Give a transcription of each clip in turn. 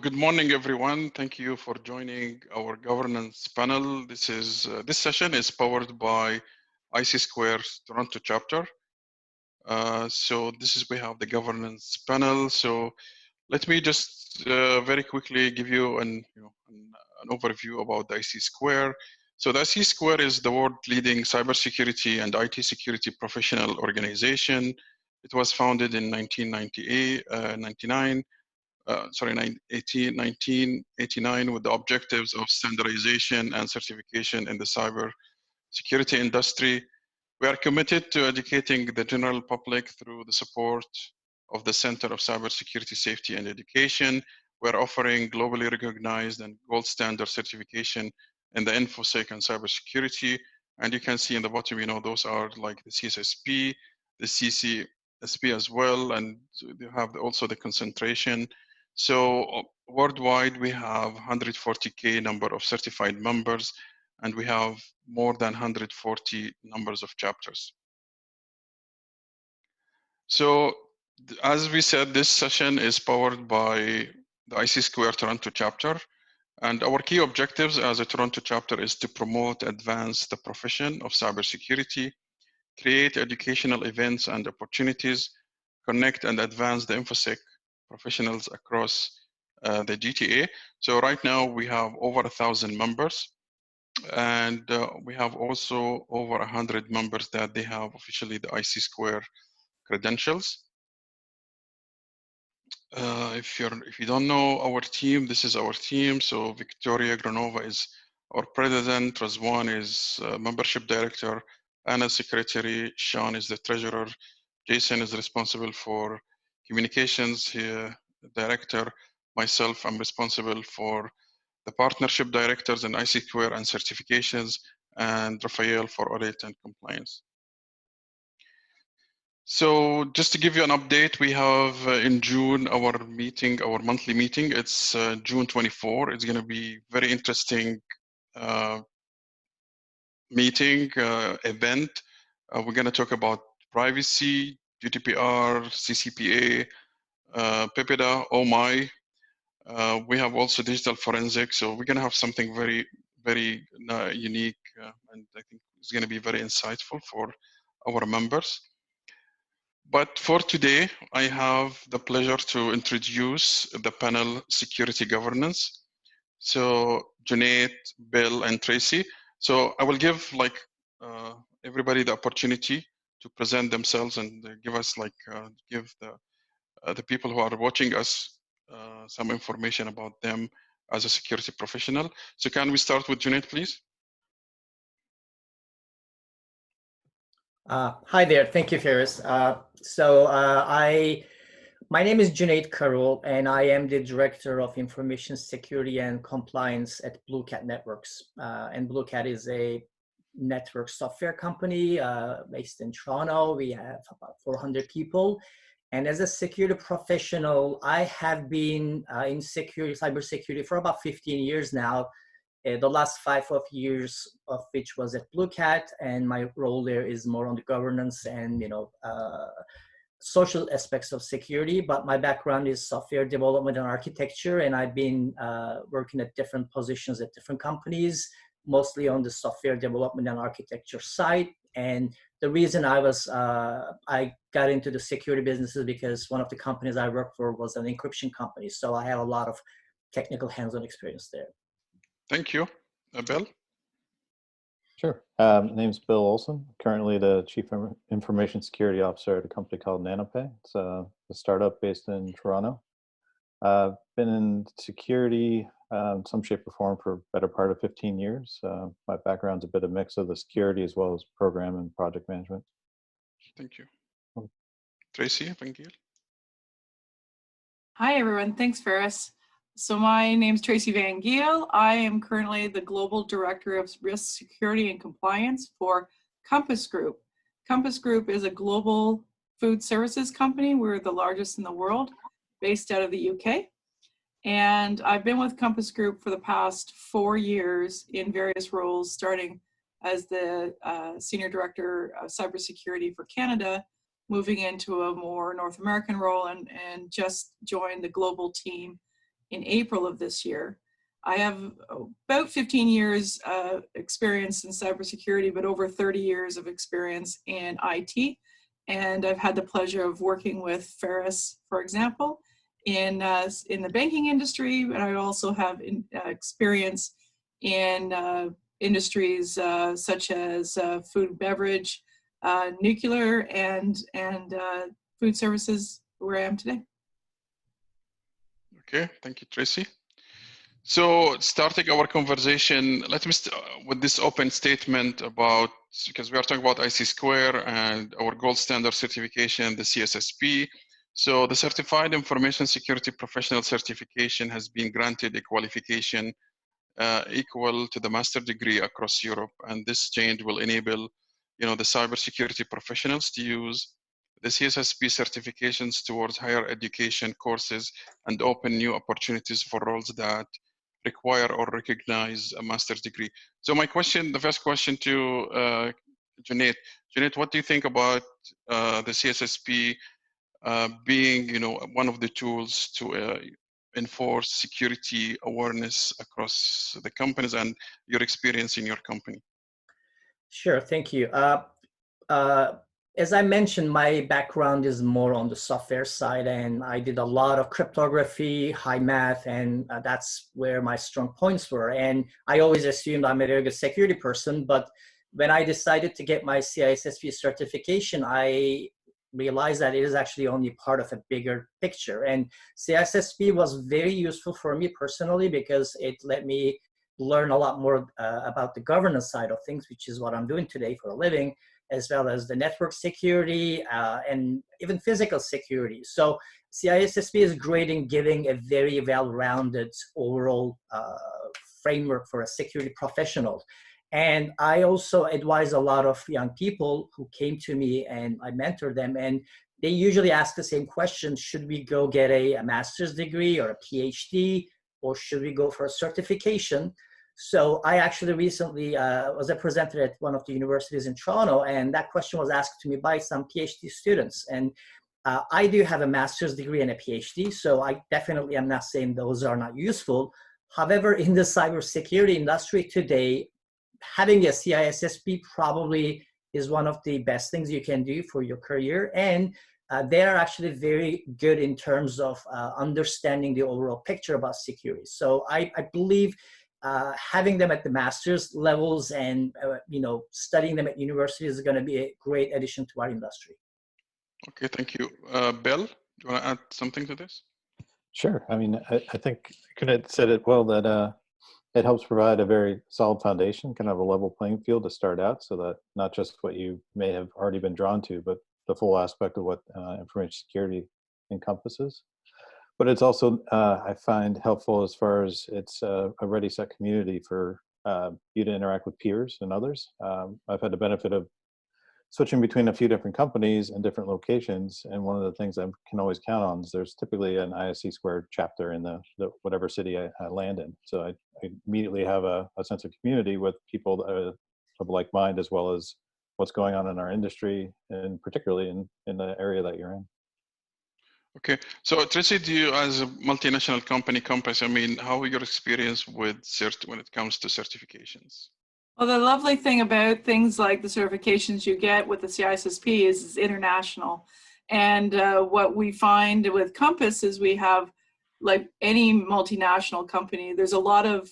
good morning, everyone. Thank you for joining our governance panel. This session is powered by IC2 Toronto chapter. We have the governance panel. So let me just very quickly give you an overview about the IC2. So the IC2 is the world leading cybersecurity and IT security professional organization. It was founded in 1989 with the objectives of standardization and certification in the cyber security industry. We are committed to educating the general public through the support of the Center of Cybersecurity Safety and Education. We're offering globally recognized and gold standard certification in the InfoSec and cybersecurity. And you can see in the bottom, those are like the CSSP, the CCSP as well, and you have also the concentration. So worldwide, we have 140K number of certified members, and we have more than 140 numbers of chapters. So as we said, this session is powered by the IC2 Toronto chapter. And our key objectives as a Toronto chapter is to promote, advance the profession of cybersecurity, create educational events and opportunities, connect and advance the InfoSec professionals across the GTA. So right now we have over 1,000 members, and we have also over 100 members that they have officially the IC2 credentials. If you don't know our team, this is our team. So Victoria Granova is our president, Razwan is membership director, Anna secretary, Sean is the treasurer, Jason is responsible for communications director, myself, I'm responsible for the partnership directors and IC2 and certifications, and Rafael for audit and compliance. So just to give you an update, we have in June our monthly meeting. It's June 24. It's going to be very interesting meeting, event. We're going to talk about privacy, GDPR, CCPA, PIPEDA, oh my. We have also digital forensics. So we're going to have something very, very unique, and I think it's going to be very insightful for our members. But for today, I have the pleasure to introduce the panel Security Governance. So Cuneyt, Bill, and Traci. So I will give everybody the opportunity to present themselves and give us give the people who are watching us some information about them as a security professional. So can we start with Cuneyt, please? Hi there. Thank you, Ferris. My name is Cuneyt Karul, and I am the Director of Information Security and Compliance at BlueCat Networks. And BlueCat is a network software company based in Toronto. We have about 400 people. And as a security professional, I have been in cybersecurity for about 15 years now. The last 5 years of which was at BlueCat, and my role there is more on the governance and social aspects of security. But my background is software development and architecture, and I've been working at different positions at different companies, mostly on the software development and architecture side. And the reason I got into the security business is because one of the companies I worked for was an encryption company, so I have a lot of technical hands-on experience there. Thank you. Bill? Sure. My name's Bill Ohlson, currently the Chief Information Security Officer at a company called Nanopay. It's a startup based in Toronto. I've been in security in some shape or form for a better part of 15 years. My background's a bit of mix of the security as well as program and project management. Thank you. Traci, Geel. Hi, everyone. Thanks, Ferris. So my name's Traci Van Geel. I am currently the Global Director of Risk Security and Compliance for Compass Group. Compass Group is a global food services company. We're the largest in the world, based out of the UK. And I've been with Compass Group for the past 4 years in various roles, starting as the Senior Director of Cybersecurity for Canada, moving into a more North American role, and just joined the global team in April of this year. I have about 15 years experience in cybersecurity, but over 30 years of experience in IT. And I've had the pleasure of working with Ferris, for example, in the banking industry. And I also have experience in industries such as food and beverage, nuclear, and food services, where I am today. Okay, thank you, Traci. So starting our conversation, let me with this open statement about, because we are talking about IC2 and our gold standard certification, the CSSP. So the Certified Information Security Professional certification has been granted a qualification equal to the master degree across Europe. And this change will enable, the cybersecurity professionals to use the CSSP certifications towards higher education courses and open new opportunities for roles that require or recognize a master's degree. So my question, the first question to Cuneyt. Cuneyt, what do you think about the CSSP being, one of the tools to enforce security awareness across the companies and your experience in your company? Sure, thank you. As I mentioned, my background is more on the software side, and I did a lot of cryptography, high math, and that's where my strong points were. And I always assumed I'm a very good security person, but when I decided to get my CISSP certification, I realized that it is actually only part of a bigger picture. And CISSP was very useful for me personally because it let me learn a lot more about the governance side of things, which is what I'm doing today for a living, as well as the network security and even physical security. So CISSP is great in giving a very well-rounded overall framework for a security professional. And I also advise a lot of young people who came to me, and I mentor them, and they usually ask the same question: should we go get a master's degree or a PhD, or should we go for a certification? So I actually recently was a presenter at one of the universities in Toronto, and that question was asked to me by some PhD students. And I do have a master's degree and a PhD, so I definitely am not saying those are not useful. However, in the cybersecurity industry today, having a CISSP probably is one of the best things you can do for your career. And they are actually very good in terms of understanding the overall picture about security. So I believe having them at the master's levels and studying them at universities is going to be a great addition to our industry. Okay, thank you. Bill, do you want to add something to this? Sure. I mean, I think Cuneyt said it well, that it helps provide a very solid foundation, kind of a level playing field to start out, so that not just what you may have already been drawn to, but the full aspect of what information security encompasses. But it's also, I find, helpful as far as it's a ready, set community for you to interact with peers and others. I've had the benefit of switching between a few different companies and different locations, and one of the things I can always count on is there's typically an ISC2 chapter in the whatever city I land in. So I immediately have a sense of community with people that are of like mind, as well as what's going on in our industry, and particularly in the area that you're in. Okay, so Traci, do you, as a multinational company, Compass, I mean, how are your experience with when it comes to certifications? Well, the lovely thing about things like the certifications you get with the CISSP is it's international. And what we find with Compass is we have, like any multinational company, there's a lot of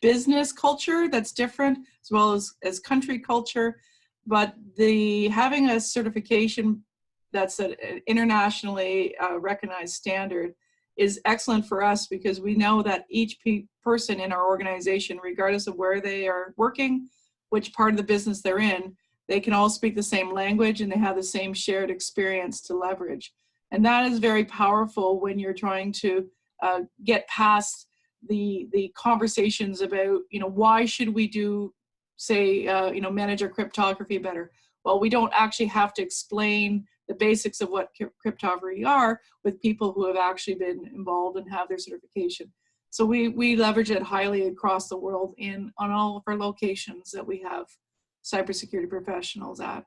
business culture that's different, as well as country culture. But having a certification that's an internationally recognized standard is excellent for us, because we know that each person in our organization, regardless of where they are working, which part of the business they're in, they can all speak the same language and they have the same shared experience to leverage. And that is very powerful when you're trying to get past the conversations about, why should we do, say, manage our cryptography better? Well, we don't actually have to explain the basics of what cryptography are with people who have actually been involved and have their certification. So we leverage it highly across the world on all of our locations that we have cybersecurity professionals at.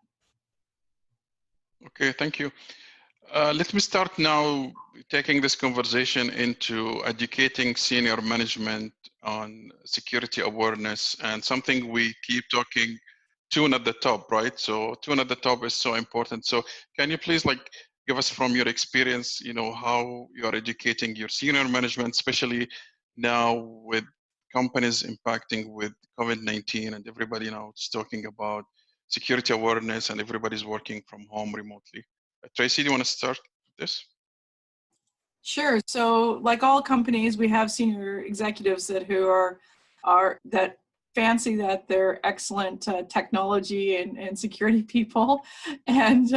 Okay, thank you. Let me start now taking this conversation into educating senior management on security awareness, and something we keep talking tune at the top, right? So tune at the top is so important. So can you please give us from your experience, how you are educating your senior management, especially now with companies impacting with COVID-19 and everybody now is talking about security awareness and everybody's working from home remotely. Traci, do you want to start with this? Sure. So, like all companies, we have senior executives who are that fancy that they're excellent technology and security people, and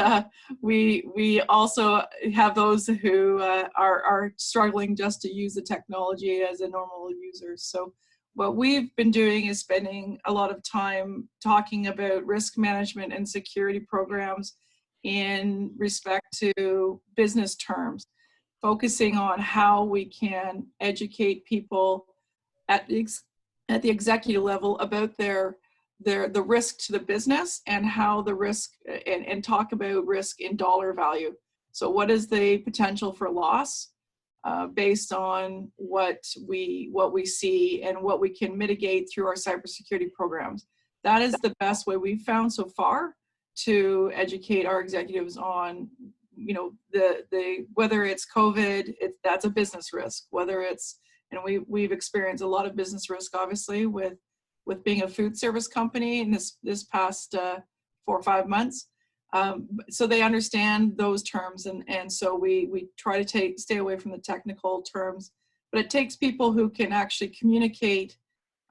we also have those who are struggling just to use the technology as a normal user. So, what we've been doing is spending a lot of time talking about risk management and security programs in respect to business terms, focusing on how we can educate people at the executive level about the risk to the business and how the risk and talk about risk in dollar value. So what is the potential for loss based on what we see and what we can mitigate through our cybersecurity programs? That is the best way we've found so far to educate our executives on, the whether it's COVID, that's a business risk. Whether it's, and we've experienced a lot of business risk, obviously, with being a food service company in this past 4 or 5 months. So they understand those terms, and so we try to stay away from the technical terms. But it takes people who can actually communicate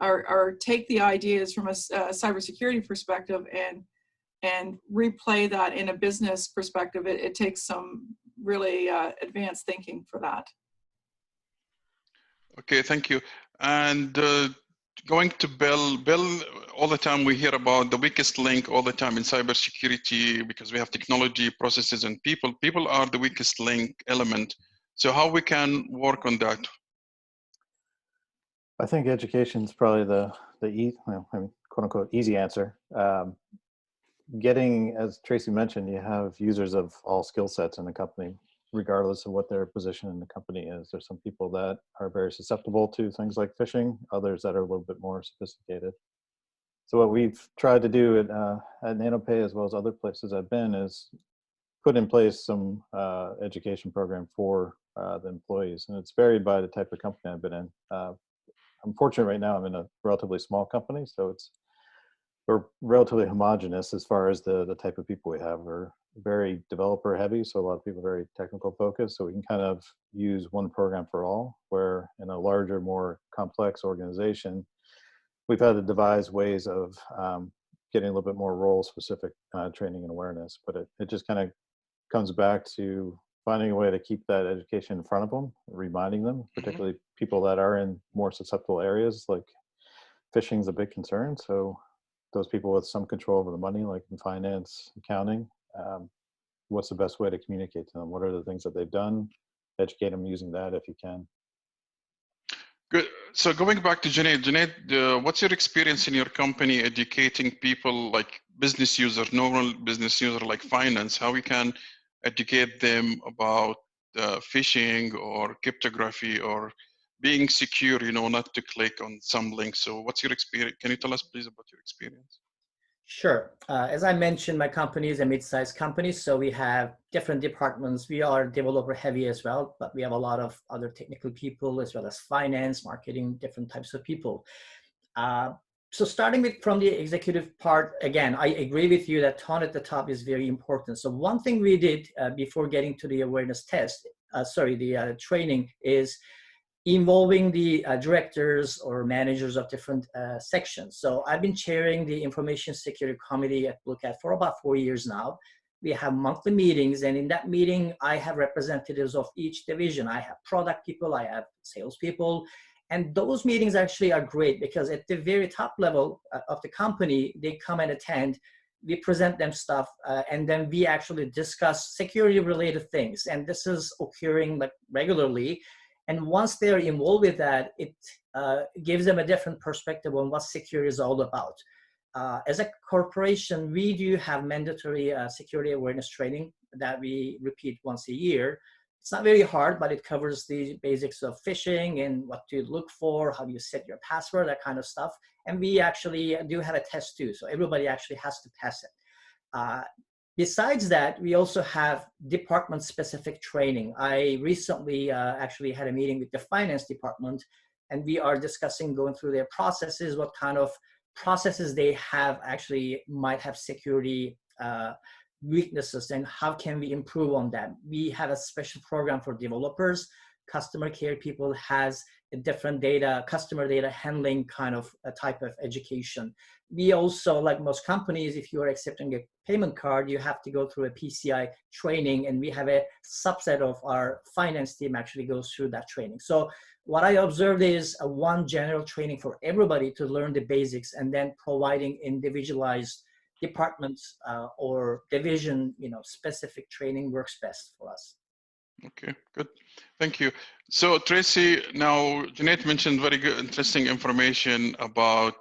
or take the ideas from a cybersecurity perspective and replay that in a business perspective. It takes some really advanced thinking for that. Okay, thank you. And going to Bill, all the time we hear about the weakest link all the time in cybersecurity because we have technology, processes, and people. People are the weakest link element. So how we can work on that? I think education is probably the quote unquote easy answer. Getting, as Traci mentioned, you have users of all skill sets in the company, regardless of what their position in the company is. There's some people that are very susceptible to things like phishing, others that are a little bit more sophisticated. So what we've tried to do at Nanopay, as well as other places I've been, is put in place some education program for the employees. And it's varied by the type of company I've been in. I'm fortunate right now I'm in a relatively small company, so we're relatively homogenous as far as the type of people we have. We're very developer heavy, so a lot of people are very technical focused, so we can kind of use one program for all, where in a larger, more complex organization, we've had to devise ways of getting a little bit more role specific training and awareness. But it just kind of comes back to finding a way to keep that education in front of them, reminding them, particularly people that are in more susceptible areas, like phishing is a big concern. So those people with some control over the money, like in finance, accounting, what's the best way to communicate to them? What are the things that they've done? Educate them using that if you can. Good. So going back to Cuneyt, what's your experience in your company educating people like business users, normal business user like finance, how we can educate them about phishing or cryptography or being secure, not to click on some links. So what's your experience? Can you tell us please about your experience? Sure. As I mentioned, my company is a mid-sized company, so we have different departments. We are developer heavy as well, but we have a lot of other technical people as well as finance, marketing, different types of people. So starting from the executive part, again, I agree with you that tone at the top is very important. So one thing we did before getting to the awareness test, the training, is involving the directors or managers of different sections. So I've been chairing the Information Security Committee at BlueCat for about 4 years now. We have monthly meetings, and in that meeting, I have representatives of each division. I have product people, I have salespeople, and those meetings actually are great because at the very top level of the company, they come and attend, we present them stuff, and then we actually discuss security-related things, and this is occurring like regularly. And once they're involved with that, it gives them a different perspective on what security is all about. As a corporation, we do have mandatory security awareness training that we repeat once a year. It's not very hard, but it covers the basics of phishing and what to look for, how you set your password, that kind of stuff. And we actually do have a test too, so everybody actually has to pass it. Besides that, we also have department-specific training. I recently actually had a meeting with the finance department, and we are discussing going through their processes, what kind of processes they have actually might have security weaknesses, and how can we improve on that. We have a special program for developers. Customer care people has a different data, customer data handling kind of a type of education. We also, like most companies, if you are accepting a payment card, you have to go through a PCI training, and we have a subset of our finance team actually goes through that training. So what I observed is one general training for everybody to learn the basics, and then providing individualized departments or division, specific training works best for us. Okay, good. Thank you. So Traci, now Cuneyt mentioned very good, interesting information about,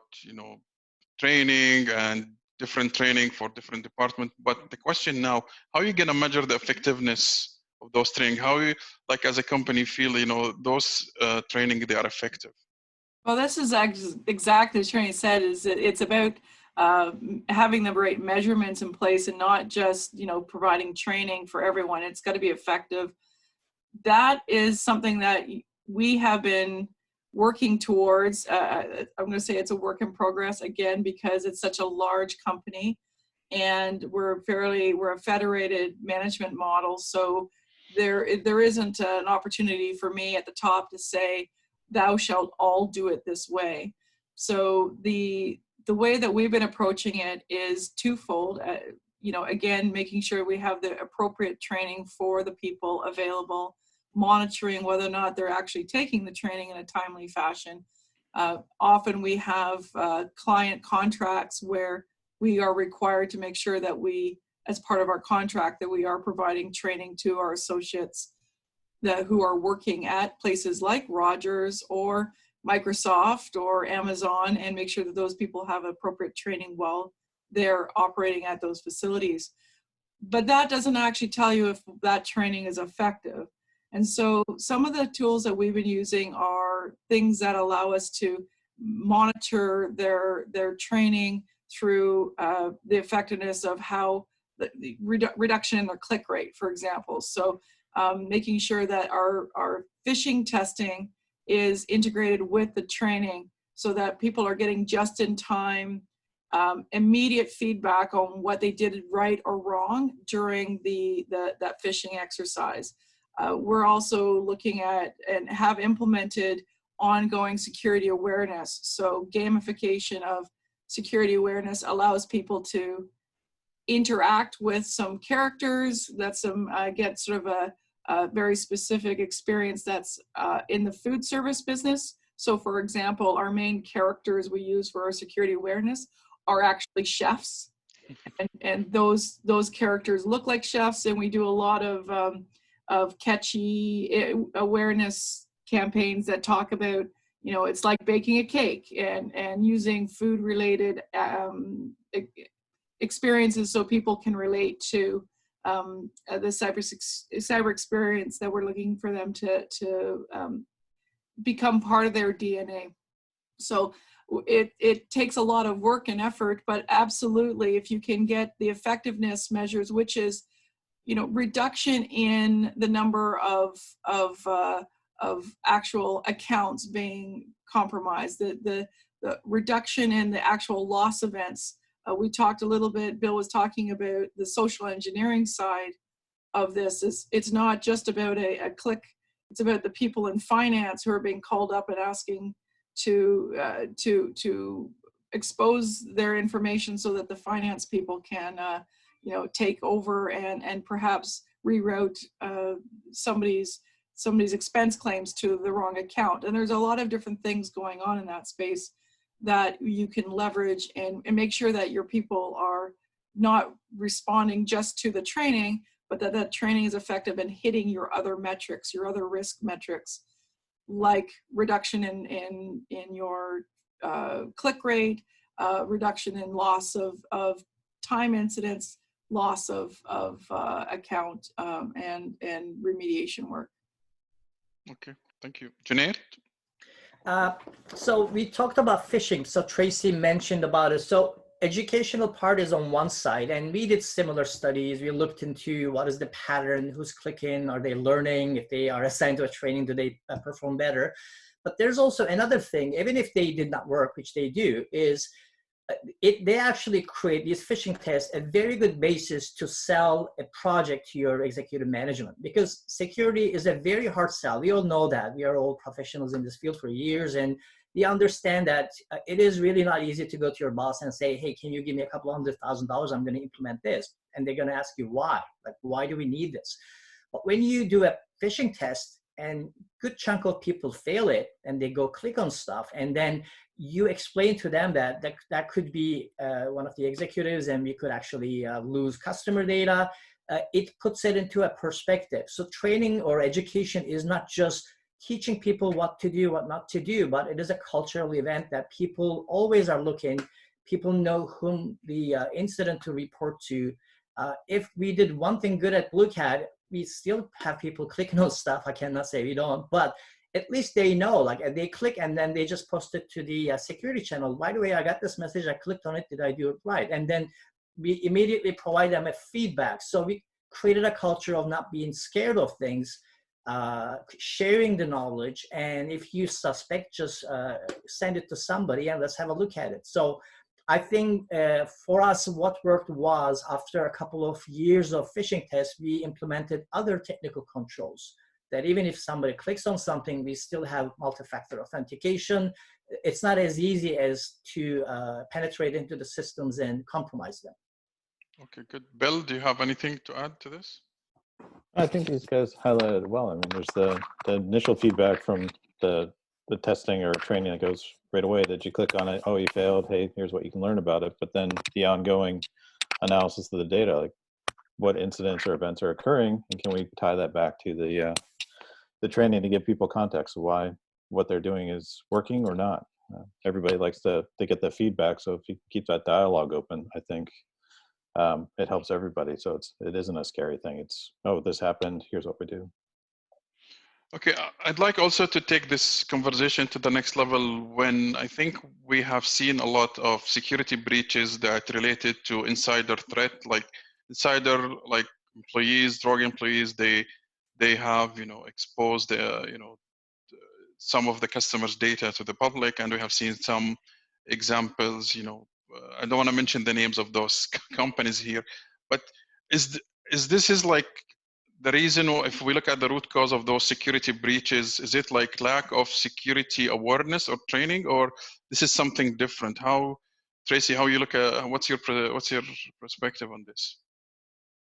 training and different training for different departments. But the question now, how are you going to measure the effectiveness of those training? How you, like as a company, feel, those training, they are effective? Well, this is exactly as Traci said, is that it's about having the right measurements in place and not just, providing training for everyone. It's got to be effective. That is something that we have been working towards. I'm going to say it's a work in progress again, because it's such a large company and we're a federated management model. So there isn't an opportunity for me at the top to say, thou shalt all do it this way. So the way that we've been approaching it is twofold. Again, making sure we have the appropriate training for the people available, monitoring whether or not they're actually taking the training in a timely fashion. Often we have client contracts where we are required to make sure that we, as part of our contract, that we are providing training to our associates who are working at places like Rogers or Microsoft or Amazon, and make sure that those people have appropriate training while they're operating at those facilities. But that doesn't actually tell you if that training is effective. And so some of the tools that we've been using are things that allow us to monitor their training through the effectiveness of how the reduction in their click rate, for example. So making sure that our phishing testing is integrated with the training so that people are getting just in time, immediate feedback on what they did right or wrong during that phishing exercise. We're also looking at and have implemented ongoing security awareness. So gamification of security awareness allows people to interact with some characters. That's get sort of a very specific experience that's in the food service business. So for example, our main characters we use for our security awareness are actually chefs. And those characters look like chefs, and we do a lot of catchy awareness campaigns that talk about, it's like baking a cake, and using food related experiences so people can relate to the cyber experience that we're looking for them to become part of their DNA. So it takes a lot of work and effort, but absolutely, if you can get the effectiveness measures, which is, reduction in the number of actual accounts being compromised, the reduction in the actual loss events. We talked a little bit, Bill was talking about the social engineering side of this. It's not just about a click, it's about the people in finance who are being called up and asking to expose their information so that the finance people can take over and perhaps reroute somebody's expense claims to the wrong account. And there's a lot of different things going on in that space that you can leverage and make sure that your people are not responding just to the training, but that training is effective in hitting your other metrics, your other risk metrics, like reduction in your click rate, reduction in loss of time incidents, loss of account and remediation work. Okay, thank you. Cuneyt? So we talked about phishing. So Traci mentioned about it. So educational part is on one side, and we did similar studies. We looked into what is the pattern, who's clicking, are they learning, if they are assigned to a training, do they perform better? But there's also another thing, even if they did not work, which they do, is they actually create these phishing tests a very good basis to sell a project to your executive management, because security is a very hard sell. We all know that. We are all professionals in this field for years, and we understand that it is really not easy to go to your boss and say, hey, can you give me a couple $100,000? I'm going to implement this. And they're going to ask you why. Like, why do we need this? But when you do a phishing test and good chunk of people fail it and they go click on stuff, and then you explain to them that that could be one of the executives and we could actually lose customer data, it puts it into a perspective. So training or education is not just teaching people what to do, what not to do, but it is a cultural event that people always are looking. People know whom the incident to report to. If we did one thing good at BlueCat, we still have people clicking on stuff. I cannot say we don't, but at least they know, like they click and then they just post it to the security channel. By the way, I got this message, I clicked on it, did I do it right? And then we immediately provide them a feedback. So we created a culture of not being scared of things, sharing the knowledge. And if you suspect, just send it to somebody and let's have a look at it. So I think for us, what worked was after a couple of years of phishing tests, we implemented other technical controls that even if somebody clicks on something, we still have multi-factor authentication. It's not as easy as to penetrate into the systems and compromise them. Okay, good. Bill, do you have anything to add to this? I think these guys highlighted well. I mean, there's the initial feedback from the testing or training that goes right away, that you click on it, oh, you failed, hey, here's what you can learn about it. But then the ongoing analysis of the data, like what incidents or events are occurring, and can we tie that back to the training to give people context of why what they're doing is working or not. Everybody likes to get the feedback, so if you keep that dialogue open, I think it helps everybody. So it isn't a scary thing. It's, oh, this happened, here's what we do. Okay, I'd like also to take this conversation to the next level, when I think we have seen a lot of security breaches that related to insider threat, like insider, like employees, drug employees, they have, exposed some of the customers' data to the public, and we have seen some examples. I don't want to mention the names of those companies here, but is this like the reason, if we look at the root cause of those security breaches, is it like lack of security awareness or training, or this is something different? How, Traci, how you look at, what's your perspective on this?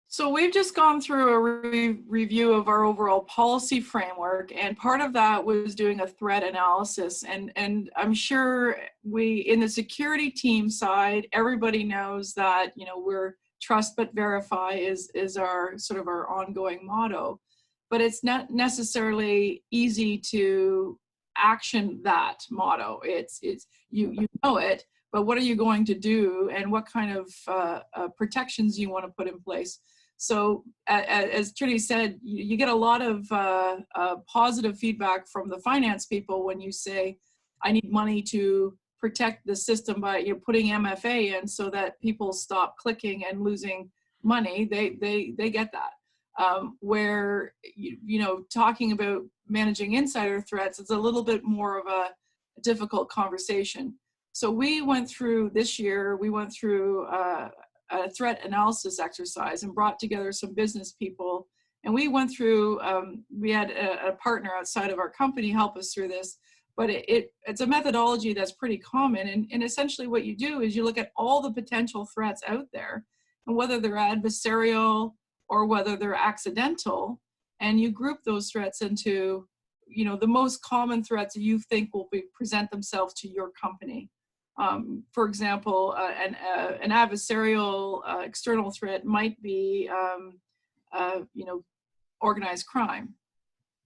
So we've just gone through a review of our overall policy framework, and part of that was doing a threat analysis. And I'm sure in the security team side, everybody knows that, we're trust but verify is our sort of our ongoing motto, but it's not necessarily easy to action that motto. It's you know it, but what are you going to do, and what kind of protections you want to put in place? So as Cuneyt said, you get a lot of positive feedback from the finance people when you say, I need money to protect the system by putting MFA in so that people stop clicking and losing money. They get that. Where talking about managing insider threats, it's a little bit more of a difficult conversation. So we went through this year. We went through a threat analysis exercise and brought together some business people, and we went through. We had a partner outside of our company help us through this. But it's a methodology that's pretty common. And essentially what you do is you look at all the potential threats out there, and whether they're adversarial or whether they're accidental, and you group those threats into, the most common threats that you think will present themselves to your company. For example, an adversarial external threat might be, organized crime.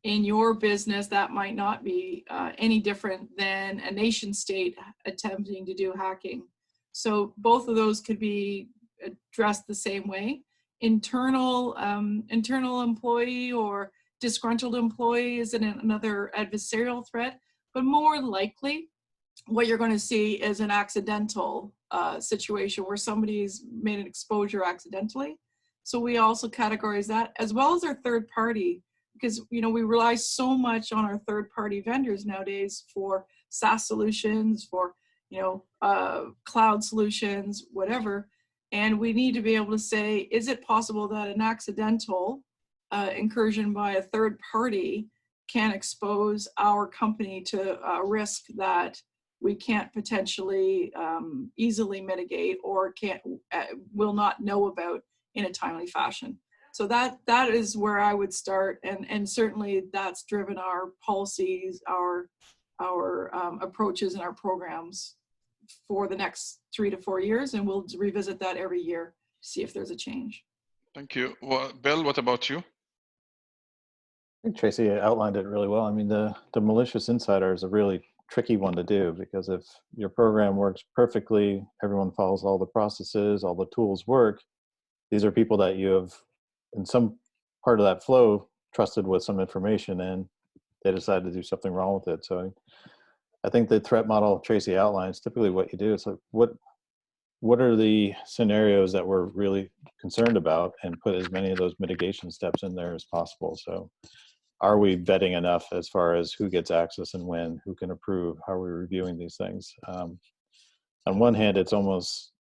In your business, that might not be any different than a nation state attempting to do hacking. So both of those could be addressed the same way. internal employee or disgruntled employee is another adversarial threat, but more likely what you're going to see is an accidental situation where somebody's made an exposure accidentally. So we also categorize that, as well as our third party, because we rely so much on our third party vendors nowadays for SaaS solutions, for cloud solutions, whatever. And we need to be able to say, is it possible that an accidental incursion by a third party can expose our company to a risk that we can't potentially easily mitigate or will not know about in a timely fashion. So that is where I would start, and certainly that's driven our policies, our approaches, and our programs for the next 3 to 4 years, and we'll revisit that every year to see if there's a change. Thank you. Well, Bill, what about you? I think Traci outlined it really well. I mean, the malicious insider is a really tricky one to do, because if your program works perfectly, everyone follows all the processes, all the tools work, these are people that you have, in some part of that flow, trusted with some information, and they decide to do something wrong with it. So I think the threat model Traci outlines, typically what you do is like, what are the scenarios that we're really concerned about, and put as many of those mitigation steps in there as possible. So are we vetting enough as far as who gets access and when, who can approve, how are we reviewing these things? On one hand, it's almost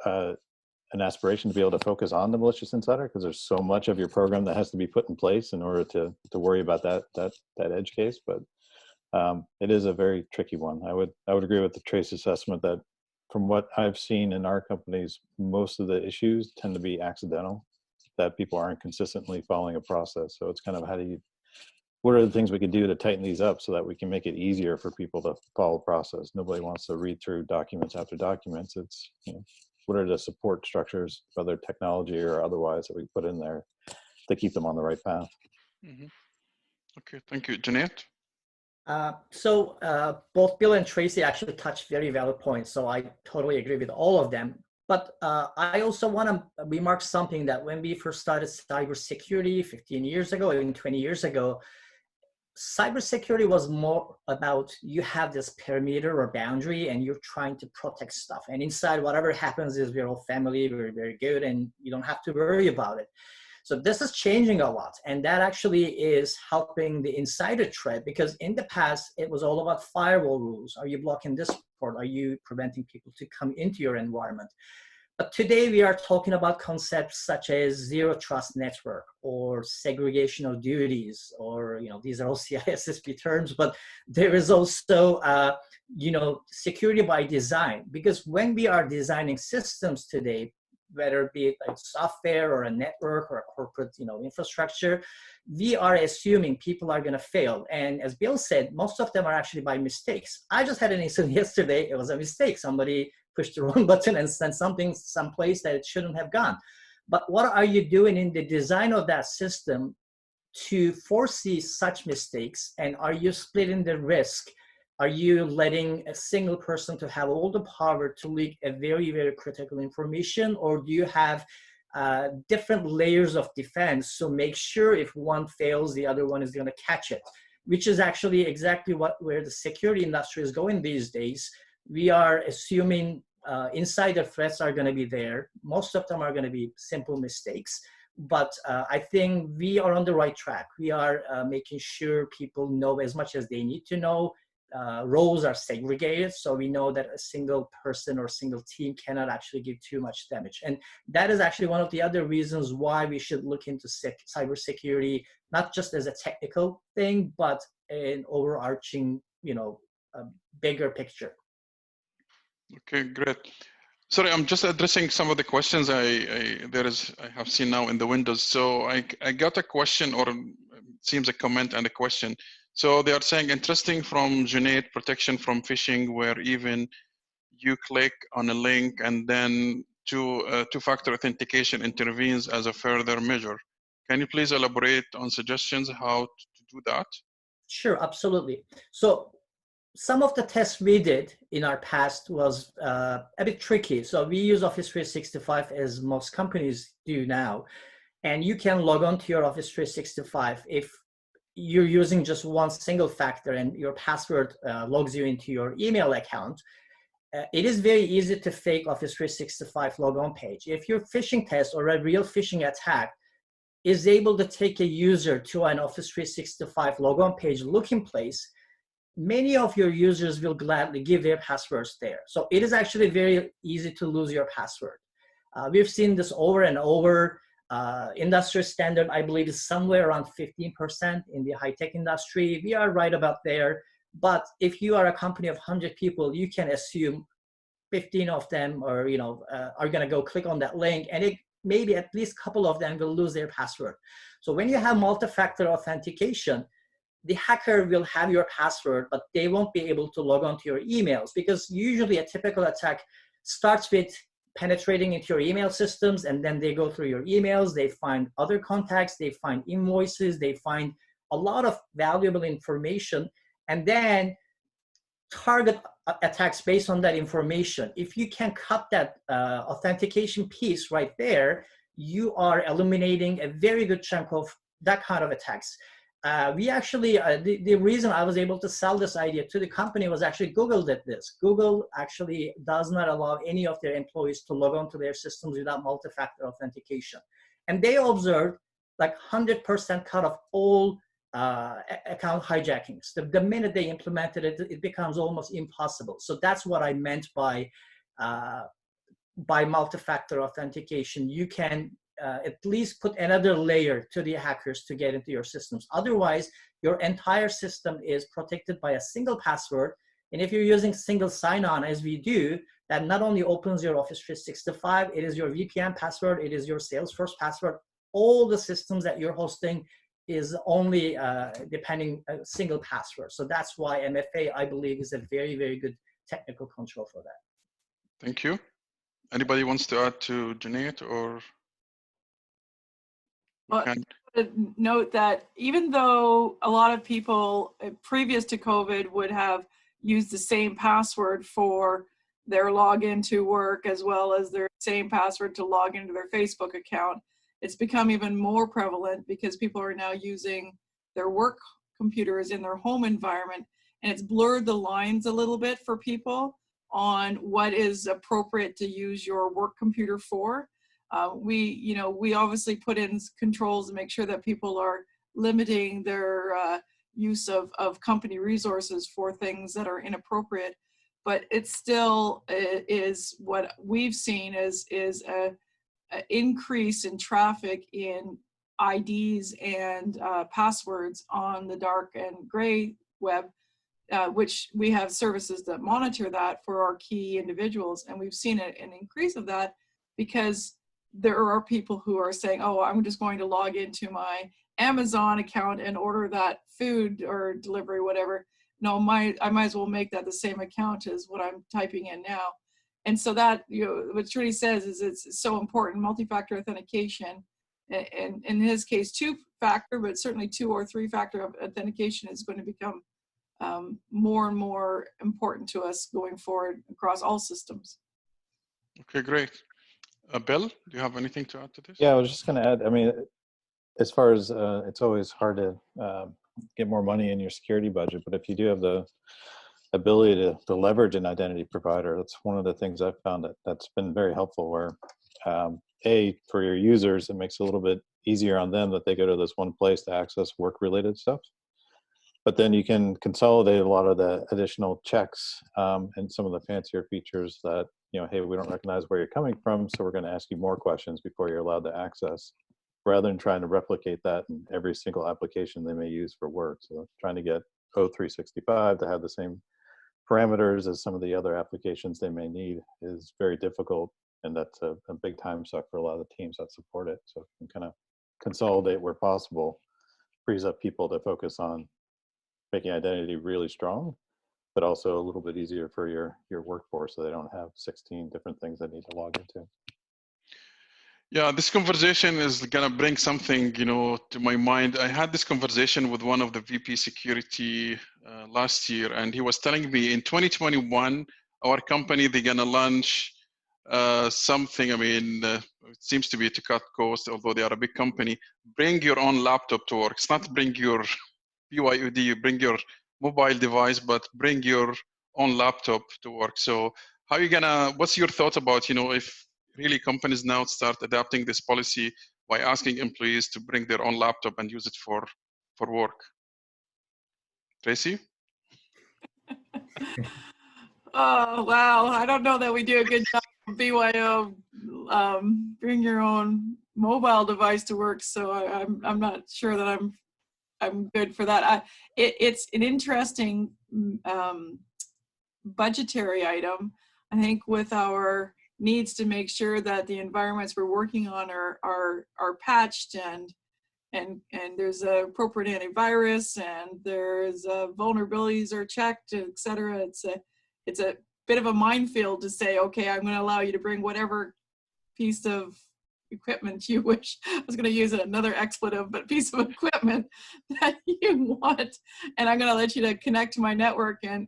an aspiration to be able to focus on the malicious insider, because there's so much of your program that has to be put in place in order to worry about that edge case. But it is a very tricky one. I would agree with the Trace assessment that from what I've seen in our companies, most of the issues tend to be accidental, that people aren't consistently following a process. So it's kind of what are the things we can do to tighten these up so that we can make it easier for people to follow the process? Nobody wants to read through documents after documents. It's, what are the support structures, whether technology or otherwise, that we put in there to keep them on the right path? Mm-hmm. Okay, thank you. Cuneyt? Both Bill and Traci actually touched very valid points, so I totally agree with all of them. But I also want to remark something, that when we first started cybersecurity 15 years ago, even 20 years ago, cybersecurity was more about, you have this perimeter or boundary and you're trying to protect stuff. And inside, whatever happens is we're all family, we're very good, and you don't have to worry about it. So this is changing a lot, and that actually is helping the insider threat, because in the past, it was all about firewall rules. Are you blocking this port? Are you preventing people to come into your environment? But today we are talking about concepts such as zero trust network or segregation of duties, or, these are all CISSP terms, but there is also, security by design. Because when we are designing systems today, whether it be like software or a network or a corporate, infrastructure, we are assuming people are going to fail. And as Bill said, most of them are actually by mistakes. I just had an incident yesterday. It was a mistake. Somebody pushed the wrong button and sent something someplace that it shouldn't have gone. But what are you doing in the design of that system to foresee such mistakes? And are you splitting the risk? Are you letting a single person to have all the power to leak a very, very critical information? Or do you have different layers of defense? So make sure if one fails, the other one is going to catch it, which is actually exactly where the security industry is going these days. We are assuming insider threats are going to be there. Most of them are going to be simple mistakes. But I think we are on the right track. We are making sure people know as much as they need to know. Roles are segregated, so we know that a single person or single team cannot actually give too much damage. And that is actually one of the other reasons why we should look into cybersecurity, not just as a technical thing, but an overarching, bigger picture. Okay, great. Sorry, I'm just addressing some of the questions I have seen now in the windows. So I got a question, or it seems a comment and a question. So they are saying, interesting from Cuneyt, protection from phishing, where even you click on a link and then two-factor authentication intervenes as a further measure. Can you please elaborate on suggestions how to do that? Sure, absolutely. So some of the tests we did in our past was a bit tricky. So we use Office 365 as most companies do now. And you can log on to your Office 365 if you're using just one single factor and your password logs you into your email account. It is very easy to fake Office 365 logon page. If your phishing test or a real phishing attack is able to take a user to an Office 365 logon page looking place, many of your users will gladly give their passwords there. So it is actually very easy to lose your password. We've seen this over and over. Industry standard, I believe, is somewhere around 15% in the high-tech industry. We are right about there. But if you are a company of 100 people, you can assume 15 of them are going to go click on that link, and maybe at least a couple of them will lose their password. So when you have multi-factor authentication, the hacker will have your password, but they won't be able to log on to your emails, because usually a typical attack starts with penetrating into your email systems, and then they go through your emails, they find other contacts, they find invoices, they find a lot of valuable information, and then target attacks based on that information. If you can cut that authentication piece right there, you are eliminating a very good chunk of that kind of attacks. We actually, the reason I was able to sell this idea to the company was actually Google did this. Google actually does not allow any of their employees to log on to their systems without multi-factor authentication. And they observed like 100% cut of all account hijackings. The minute they implemented it, it becomes almost impossible. So that's what I meant by multi-factor authentication. You can at least put another layer to the hackers to get into your systems. Otherwise, your entire system is protected by a single password. And if you're using single sign-on, as we do, that not only opens your Office 365, it is your VPN password, it is your Salesforce password. All the systems that you're hosting is only depending a single password. So that's why MFA, I believe, is a very, very good technical control for that. Thank you. Anybody wants to add to Cuneyt, or? Well, I would note that even though a lot of people previous to COVID would have used the same password for their login to work as well as their same password to log into their Facebook account, it's become even more prevalent because people are now using their work computers in their home environment, and it's blurred the lines a little bit for people on what is appropriate to use your work computer for. We obviously put in controls to make sure that people are limiting their use of company resources for things that are inappropriate, but it still is what we've seen is a increase in traffic in IDs and passwords on the dark and gray web, which we have services that monitor that for our key individuals, and we've seen an increase of that because there are people who are saying, oh, I'm just going to log into my Amazon account and order that food or delivery, whatever. No, I might as well make that the same account as what I'm typing in now. And so that, what Traci says is it's so important, multi-factor authentication, and in his case, 2-factor, but certainly 2 or 3-factor authentication is going to become more and more important to us going forward across all systems. Okay, great. Bill, do you have anything to add to this? Yeah, I was just going to add, I mean, as far as it's always hard to get more money in your security budget, but if you do have the ability to leverage an identity provider, that's one of the things I've found that's been very helpful, where for your users, it makes it a little bit easier on them that they go to this one place to access work-related stuff. But then you can consolidate a lot of the additional checks and some of the fancier features that, hey, we don't recognize where you're coming from, so we're going to ask you more questions before you're allowed to access, rather than trying to replicate that in every single application they may use for work. So trying to get O365 to have the same parameters as some of the other applications they may need is very difficult, and that's a big time suck for a lot of the teams that support it. So you can kind of consolidate where possible, frees up people to focus on making identity really strong, but also a little bit easier for your workforce, so they don't have 16 different things they need to log into. Yeah, this conversation is gonna bring something, to my mind. I had this conversation with one of the VP security last year, and he was telling me in 2021, our company, they're gonna launch something. I mean, it seems to be to cut costs, although they are a big company. Bring your own laptop to work. It's not bring your BYOD, you bring your mobile device, but bring your own laptop to work. So how are you gonna, what's your thought about, you know, if really companies now start adapting this policy by asking employees to bring their own laptop and use it for work? Traci? Oh, wow. I don't know that we do a good job of BYO, bring your own mobile device to work. So I'm not sure that I'm good for that. It's an interesting budgetary item. I think with our needs to make sure that the environments we're working on are patched and there's a appropriate antivirus and there's vulnerabilities are checked, etc. It's a bit of a minefield to say, okay, I'm going to allow you to bring whatever piece of equipment you wish. I was going to use another expletive, but piece of equipment that you want, and I'm going to let you to connect to my network and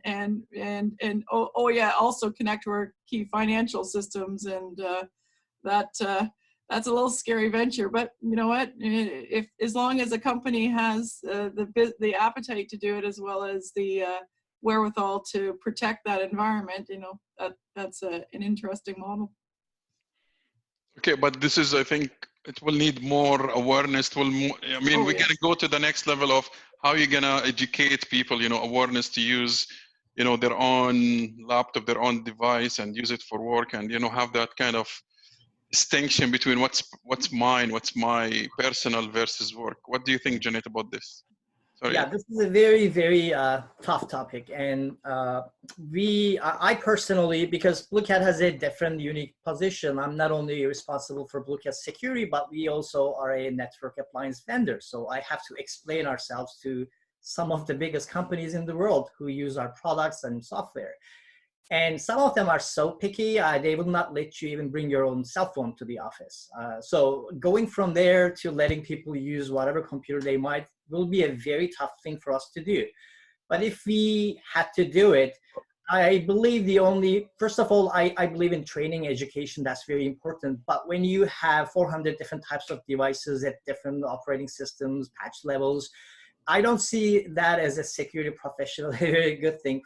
oh yeah, also connect to our key financial systems, and that's a little scary venture. But you know what? If as long as a company has the appetite to do it, as well as the wherewithal to protect that environment, you know, that's an interesting model. Okay, but this is, I think, it will need more awareness. It will, I mean, we're gonna go to the next level of how you're gonna educate people, you know, awareness to use, you know, their own laptop, their own device, and use it for work, and you know, have that kind of distinction between what's mine, what's my personal versus work. What do you think, Cuneyt, about this? Sorry. Yeah, this is a very, very tough topic. And I personally, because BlueCat has a different, unique position, I'm not only responsible for BlueCat security, but we also are a network appliance vendor. So I have to explain ourselves to some of the biggest companies in the world who use our products and software. And some of them are so picky, they will not let you even bring your own cell phone to the office. So going from there to letting people use whatever computer they might will be a very tough thing for us to do. But if we had to do it, I believe first of all, I believe in training, education, that's very important. But when you have 400 different types of devices at different operating systems, patch levels, I don't see that as a security professional a very good thing,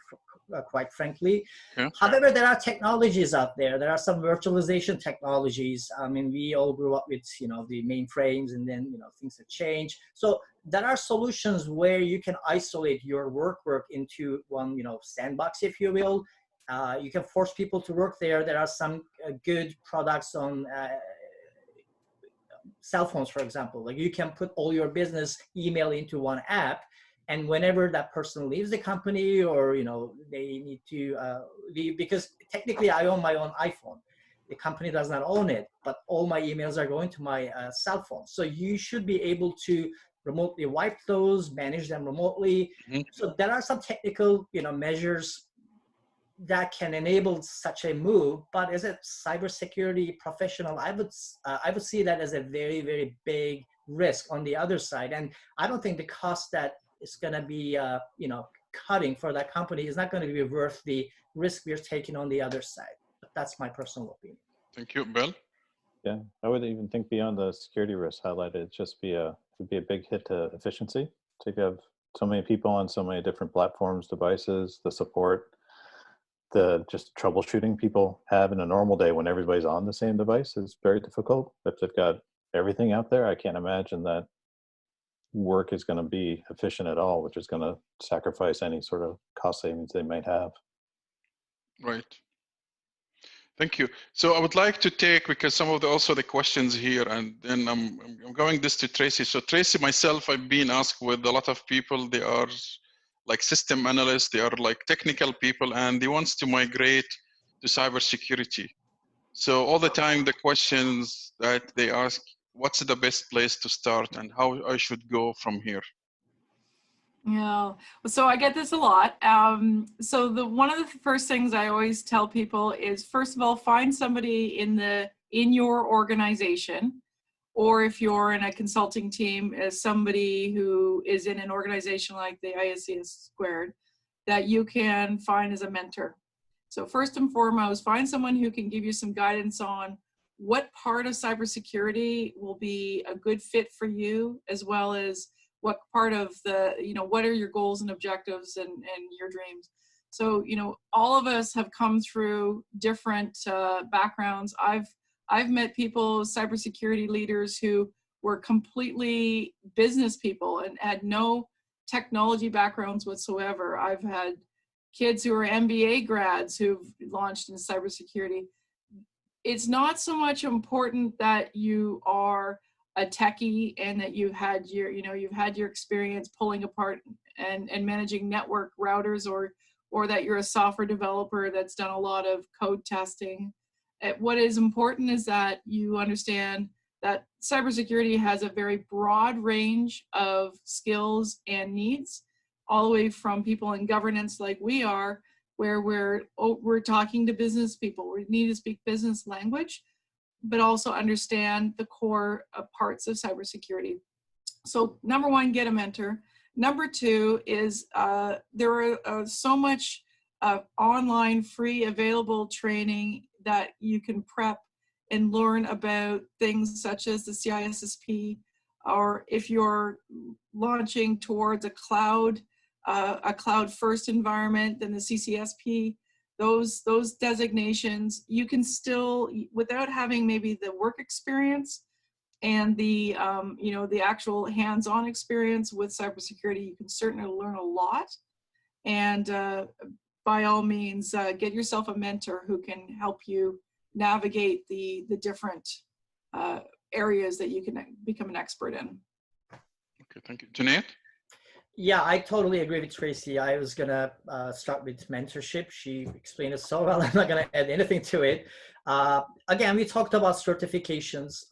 quite frankly. Yeah. However, there are technologies out there. There are some virtualization technologies. I mean, we all grew up with, you know, the mainframes, and then, you know, things have changed. So there are solutions where you can isolate your work into one, you know, sandbox, if you will. You can force people to work there. There are some good products on cell phones, for example. Like, you can put all your business email into one app, and whenever that person leaves the company, or, you know, they need to leave, because technically I own my own iPhone. The company does not own it, but all my emails are going to my cell phone. So you should be able to remotely wipe those, manage them remotely. Mm-hmm. So there are some technical, you know, measures that can enable such a move. But as a cybersecurity professional, I would see that as a very, very big risk on the other side. And I don't think the cost that it's going to be, you know, cutting for that company is not going to be worth the risk we're taking on the other side. But that's my personal opinion. Thank you, Bill. Yeah, I would even think beyond the security risk highlighted, it'd be a big hit to efficiency to have so many people on so many different platforms, devices, the support, the just troubleshooting people have in a normal day when everybody's on the same device is very difficult. If they've got everything out there, I can't imagine that work is going to be efficient at all, which is going to sacrifice any sort of cost savings they might have. Right. Thank you. So I would like to take, because some of the questions here, and then I'm going this to Traci. So Traci, myself, I've been asked with a lot of people. They are like system analysts, they are like technical people, and they want to migrate to cybersecurity. So all the time, the questions that they ask, what's the best place to start and how I should go from here? Yeah, so I get this a lot. So one of the first things I always tell people is, first of all, find somebody in your organization or if you're in a consulting team as somebody who is in an organization like the ISC2, that you can find as a mentor. So first and foremost, find someone who can give you some guidance on what part of cybersecurity will be a good fit for you, as well as what part of the, what are your goals and objectives and your dreams. So, all of us have come through different backgrounds. I've met people, cybersecurity leaders, who were completely business people and had no technology backgrounds whatsoever. I've had kids who are MBA grads who've launched in cybersecurity. It's not so much important that you are a techie and that you've had your experience pulling apart and managing network routers, or that you're a software developer that's done a lot of code testing. What is important is that you understand that cybersecurity has a very broad range of skills and needs, all the way from people in governance like we are, where we're talking to business people. We need to speak business language, but also understand the core parts of cybersecurity. So number one, get a mentor. Number two is there are so much online free available training that you can prep and learn about things such as the CISSP, or if you're launching towards a cloud first environment, then the CCSP. Those designations, you can still, without having maybe the work experience and the the actual hands-on experience with cybersecurity, you can certainly learn a lot. And by all means, get yourself a mentor who can help you navigate the different areas that you can become an expert in. Okay, thank you. Cuneyt? Yeah, I totally agree with Traci. I was going to start with mentorship. She explained it so well. I'm not going to add anything to it. Again, we talked about certifications.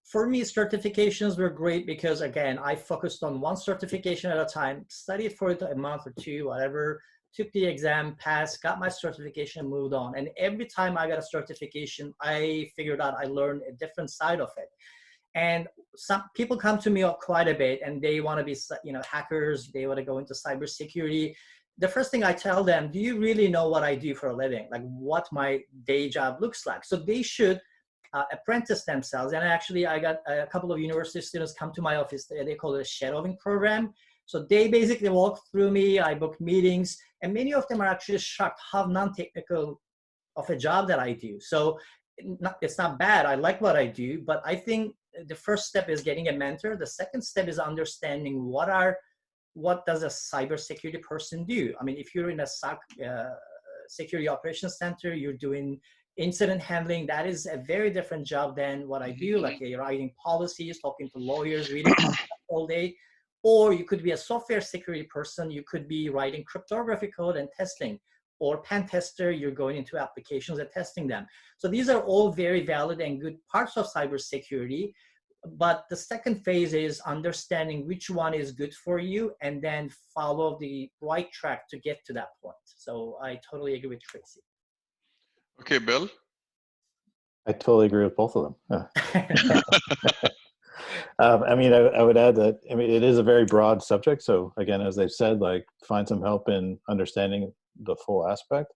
For me, certifications were great because, again, I focused on one certification at a time, studied for it a month or two, whatever, took the exam, passed, got my certification, moved on. And every time I got a certification, I figured out I learned a different side of it. And some people come to me quite a bit and they want to be, hackers. They want to go into cybersecurity. The first thing I tell them, do you really know what I do for a living? Like what my day job looks like? So they should apprentice themselves. And actually, I got a couple of university students come to my office. They call it a shadowing program. So they basically walk through me. I book meetings. And many of them are actually shocked how non-technical of a job that I do. So it's not bad. I like what I do. But I think the first step is getting a mentor. The second step is understanding what does a cybersecurity person do? I mean, if you're in a security operations center, you're doing incident handling. That is a very different job than what I do, like writing policies, talking to lawyers, reading all day. Or you could be a software security person. You could be writing cryptography code and testing. Or pen tester, you're going into applications and testing them. So these are all very valid and good parts of cybersecurity. But the second phase is understanding which one is good for you and then follow the right track to get to that point. So I totally agree with Traci. Okay, Bill? I totally agree with both of them. I mean, I would add that, I mean, it is a very broad subject. So again, as they've said, like find some help in understanding the full aspect.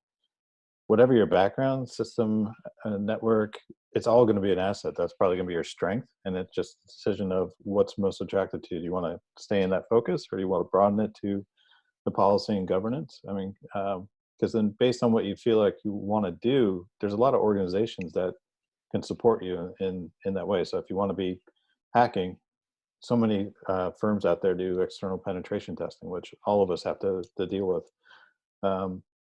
Whatever your background, system, network, it's all going to be an asset. That's probably going to be your strength. And it's just a decision of what's most attractive to you. Do you want to stay in that focus or do you want to broaden it to the policy and governance? I mean, because then based on what you feel like you want to do, there's a lot of organizations that can support you in that way. So if you want to be hacking, so many firms out there do external penetration testing, which all of us have to deal with.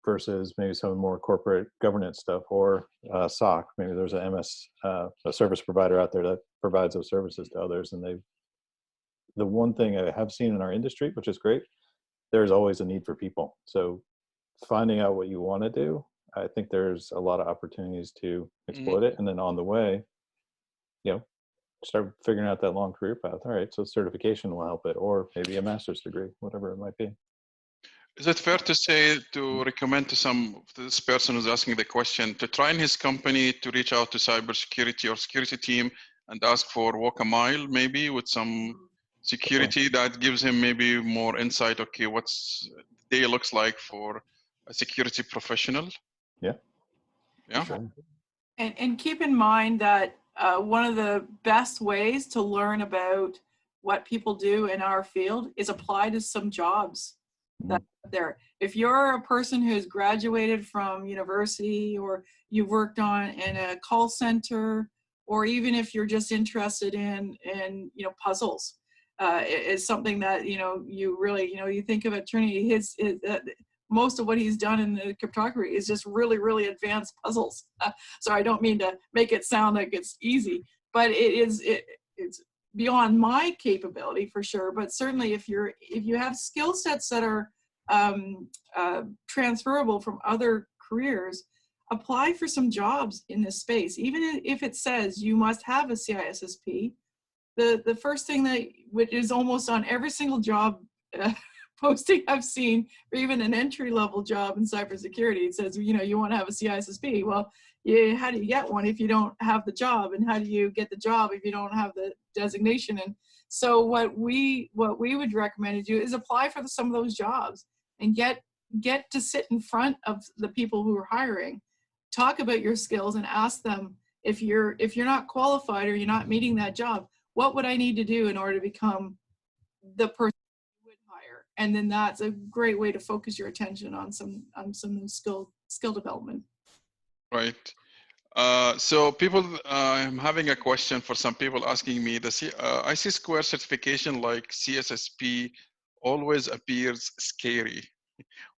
Versus maybe some more corporate governance stuff or SOC. Maybe there's a service provider out there that provides those services to others. And the one thing I have seen in our industry, which is great, there's always a need for people. So finding out what you want to do, I think there's a lot of opportunities to exploit it. And then on the way, start figuring out that long career path. All right, so certification will help it, or maybe a master's degree, whatever it might be. Is it fair to say, to recommend to this person who's asking the question, to try in his company to reach out to cybersecurity or security team and ask for walk a mile, maybe with some security that gives him maybe more insight. Okay, what's the day looks like for a security professional. Yeah. Yeah. Sure. And keep in mind that one of the best ways to learn about what people do in our field is apply to some jobs that are there. If you're a person who's graduated from university, or you've worked in a call center, or even if you're just interested in puzzles, is something that you really you think of at Trinity. His most of what he's done in the cryptography is just really, really advanced puzzles. So I don't mean to make it sound like it's easy, but it's beyond my capability for sure. But certainly if you have skill sets that are transferable from other careers, apply for some jobs in this space. Even if it says you must have a CISSP, the first thing that is almost on every single job posting I've seen, or even an entry-level job in cybersecurity, it says, you want to have a CISSP. Well, how do you get one if you don't have the job? And how do you get the job if you don't have the designation? And so what we would recommend to do is apply for some of those jobs and get to sit in front of the people who are hiring, talk about your skills, and ask them, if you're not qualified or you're not meeting that job, what would I need to do in order to become the person you would hire? And then that's a great way to focus your attention on some skill development. Right. So people, I'm having a question for some people asking me, the IC2 certification like CSSP always appears scary.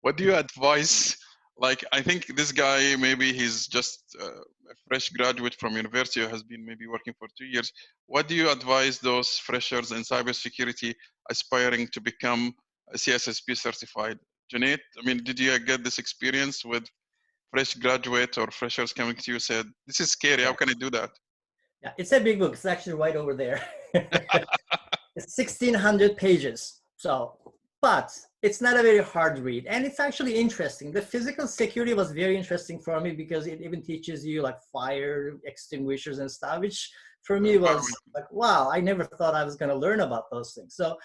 What do you advise? Like, I think this guy, maybe he's just a fresh graduate from university who has been maybe working for 2 years. What do you advise those freshers in cybersecurity aspiring to become a CSSP certified? Cuneyt, I mean, did you get this experience with fresh graduate or freshers coming to you said, this is scary, how can I do that? Yeah, it's a big book. It's actually right over there. It's 1,600 pages. So, but it's not a very hard read, and it's actually interesting. The physical security was very interesting for me because it even teaches you like fire extinguishers and stuff, which for me was like, wow, I never thought I was going to learn about those things. So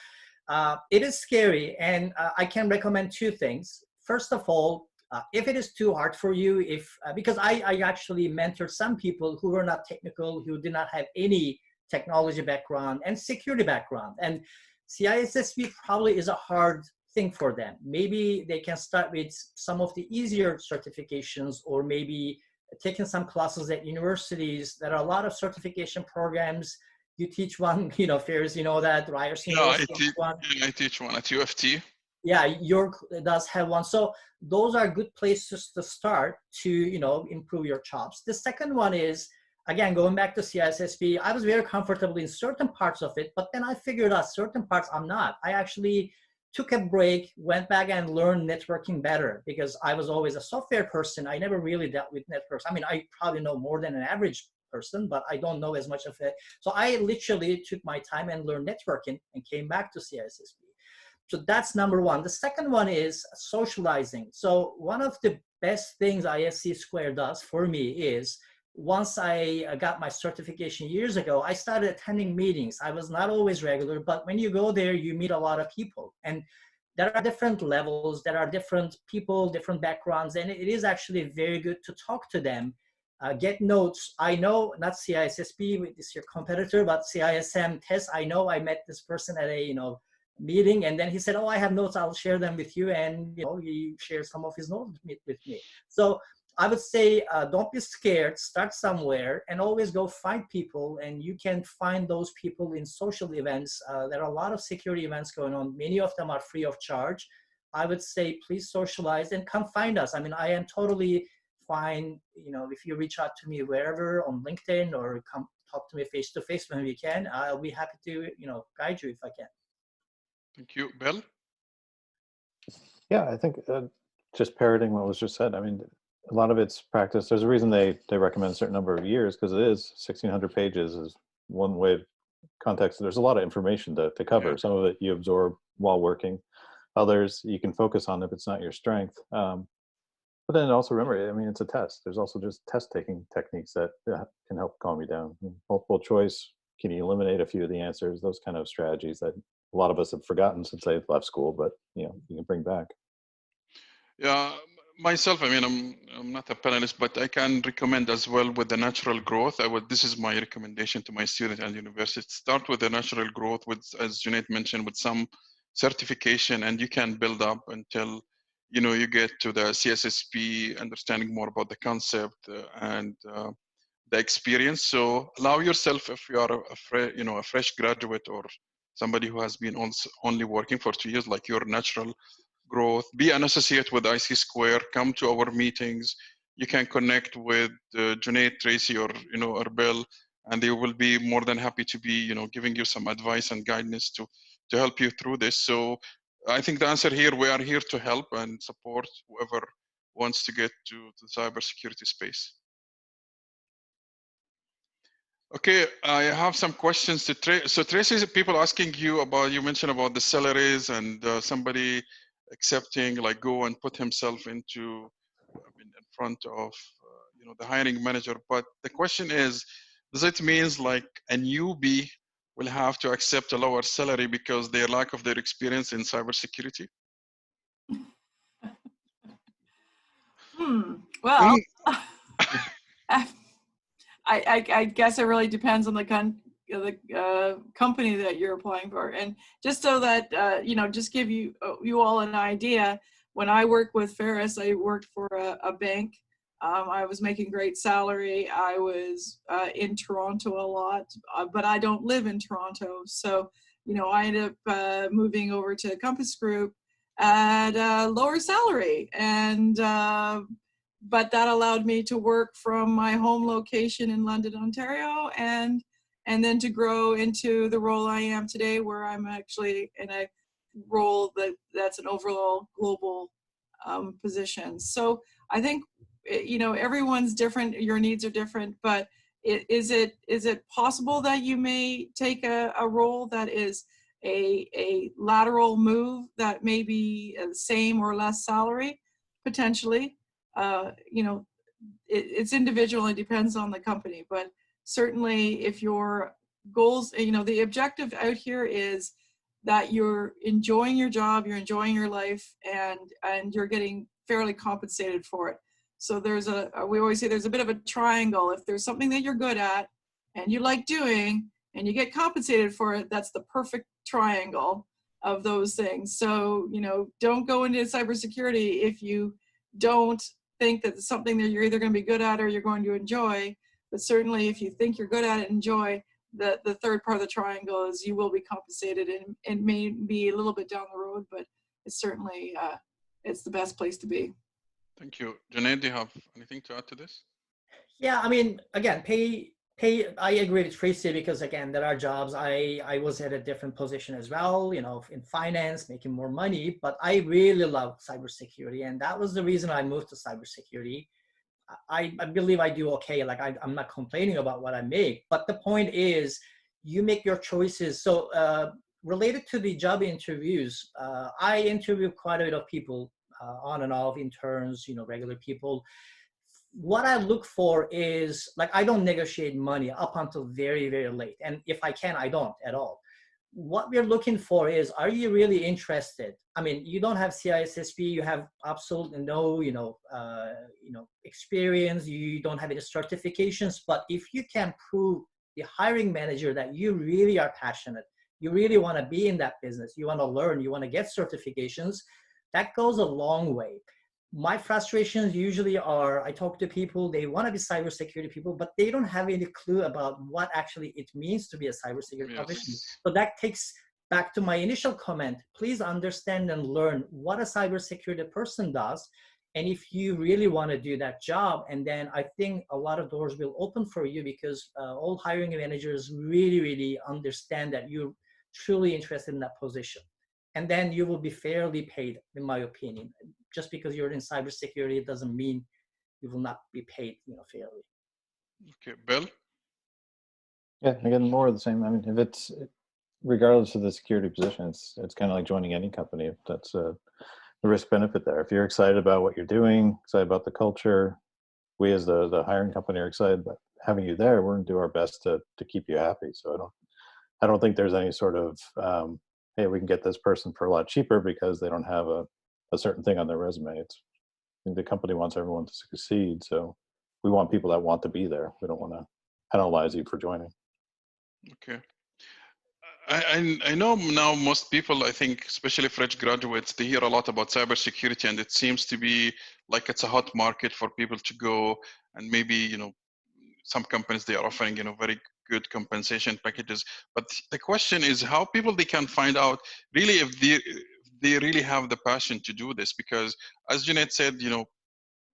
it is scary, and I can recommend two things. First of all, if it is too hard for you, because I actually mentored some people who were not technical, who did not have any technology background and security background, and CISSP probably is a hard thing for them. Maybe they can start with some of the easier certifications, or maybe taking some classes at universities. There are a lot of certification programs. You teach one, Ferris, that Ryerson. Yeah, I teach one at UFT. Yeah, York does have one. So those are good places to start to, improve your chops. The second one is, again, going back to CISSP, I was very comfortable in certain parts of it, but then I figured out certain parts I'm not. I actually took a break, went back and learned networking better because I was always a software person. I never really dealt with networks. I mean, I probably know more than an average person, but I don't know as much of it. So I literally took my time and learned networking and came back to CISSP. So that's number one. The second one is socializing. So one of the best things ISC2 does for me is, once I got my certification years ago, I started attending meetings. I was not always regular, but when you go there, you meet a lot of people. And there are different levels, there are different people, different backgrounds, and it is actually very good to talk to them, get notes. I know, not CISSP, this is your competitor, but CISM test, I know I met this person at a, meeting, and then he said, oh, I have notes, I'll share them with you, and he shared some of his notes with me. So I would say, don't be scared, start somewhere, and always go find people, and you can find those people in social events. There are a lot of security events going on. Many of them are free of charge. I would say, please socialize and come find us. I mean, I am totally fine, if you reach out to me wherever, on LinkedIn, or come talk to me face to face when we can. I'll be happy to, guide you if I can. Thank you. Bill? Yeah, I think just parroting what was just said, I mean, a lot of it's practice. There's a reason they recommend a certain number of years, because it is 1,600 pages is one way of context. There's a lot of information to cover. Yeah. Some of it you absorb while working. Others you can focus on if it's not your strength. But then also remember, I mean, it's a test. There's also just test taking techniques that can help calm you down. Multiple choice, can you eliminate a few of the answers? Those kind of strategies that a lot of us have forgotten since they've left school, but you can bring back. Yeah, myself, I mean, I'm not a panelist, but I can recommend as well with the natural growth. This is my recommendation to my student and university. Start with the natural growth, with, as Cuneyt mentioned, with some certification, and you can build up until you get to the CSSP, understanding more about the concept and the experience. So allow yourself, if you are a fresh graduate or somebody who has been only working for 2 years, like your natural growth, be an associate with IC2, come to our meetings. You can connect with Cuneyt, Traci, or Bill, and they will be more than happy to be giving you some advice and guidance to help you through this. So I think the answer here, we are here to help and support whoever wants to get to the cybersecurity space. Okay, I have some questions to Traci. So Traci, people asking you about, you mentioned about the salaries and somebody accepting, like, go and put himself into, in front of, the hiring manager. But the question is, does it mean like a newbie will have to accept a lower salary because their lack of their experience in cybersecurity? Well, I guess it really depends on the company that you're applying for. And just so that, just give you all an idea, when I worked with Ferris, I worked for a bank. I was making great salary. I was in Toronto a lot, but I don't live in Toronto. So, I ended up moving over to Compass Group at a lower salary. And but that allowed me to work from my home location in London, Ontario, and then to grow into the role I am today, where I'm actually in a role that's an overall global position. So I think, everyone's different, your needs are different, but is it possible that you may take a role that is a lateral move that may be the same or less salary? Potentially. It's individual, it depends on the company, but certainly if your goals, the objective out here is that you're enjoying your job, you're enjoying your life, and you're getting fairly compensated for it. So we always say there's a bit of a triangle. If there's something that you're good at and you like doing and you get compensated for it, that's the perfect triangle of those things. So, don't go into cybersecurity if you don't think that it's something that you're either going to be good at or you're going to enjoy. But certainly if you think you're good at it and enjoy, the third part of the triangle is you will be compensated, and may be a little bit down the road, but it's certainly it's the best place to be. Thank you. Cuneyt, do you have anything to add to this? Yeah, I mean, again, pay. I agree with Traci, because again, there are jobs. I was at a different position as well, in finance, making more money, but I really love cybersecurity, and that was the reason I moved to cybersecurity. I believe I do okay. Like I'm not complaining about what I make, but the point is, you make your choices. So related to the job interviews, I interview quite a bit of people, on and off, interns, regular people. What I look for is, like, I don't negotiate money up until very, very late. And if I can, I don't at all. What we're looking for is, are you really interested? I mean, you don't have CISSP, you have absolutely no, experience, you don't have any certifications, but if you can prove the hiring manager that you really are passionate, you really want to be in that business, you want to learn, you want to get certifications, that goes a long way. My frustrations usually are, I talk to people, they want to be cybersecurity people, but they don't have any clue about what actually it means to be a cybersecurity professional. So that takes back to my initial comment. Please understand and learn what a cybersecurity person does. And if you really want to do that job, and then I think a lot of doors will open for you, because all hiring managers really, really understand that you're truly interested in that position. And then you will be fairly paid, in my opinion. Just because you're in cybersecurity, it doesn't mean you will not be paid, fairly. Okay, Bill? Yeah, again, more of the same. I mean, if it's, regardless of the security position, it's kind of like joining any company. If that's risk benefit there. If you're excited about what you're doing, excited about the culture, we as the hiring company are excited about having you there. We're going to do our best to keep you happy. So I don't think there's any sort of, hey, we can get this person for a lot cheaper because they don't have a certain thing on their resume. I think the company wants everyone to succeed. So we want people that want to be there. We don't want to penalize you for joining. Okay. I know now most people, I think, especially fresh graduates, they hear a lot about cybersecurity, and it seems to be like it's a hot market for people to go. And maybe, you know, some companies, they are offering, you know, very good compensation packages. But the question is how people, they can find out really if they really have the passion to do this. Because as Cuneyt said, you know,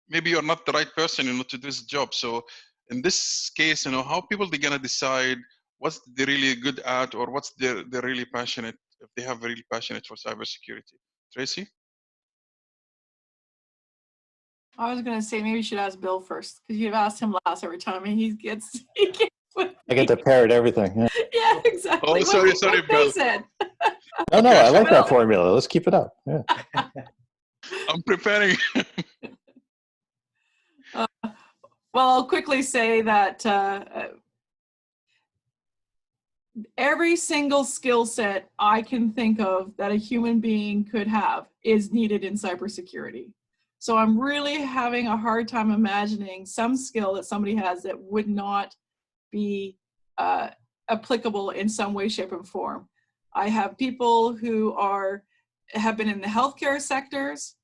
maybe you're not the right person, you know, to do this job. So in this case, you know, how people, they're going to decide what's they're really good at, or what's they're really passionate, if they have really passionate for cybersecurity. Traci? I was going to say maybe you should ask Bill first, because you've asked him last every time, and he gets with I get to parrot everything. Yeah. yeah, exactly. Oh, sorry, what Bill. Bill said. No, Okay. I like that formula. Let's keep it up. Yeah. I'm preparing. Well, I'll quickly say that every single skill set I can think of that a human being could have is needed in cybersecurity. So I'm really having a hard time imagining some skill that somebody has that would not be applicable in some way, shape, or form. I have people who have been in the healthcare sectors.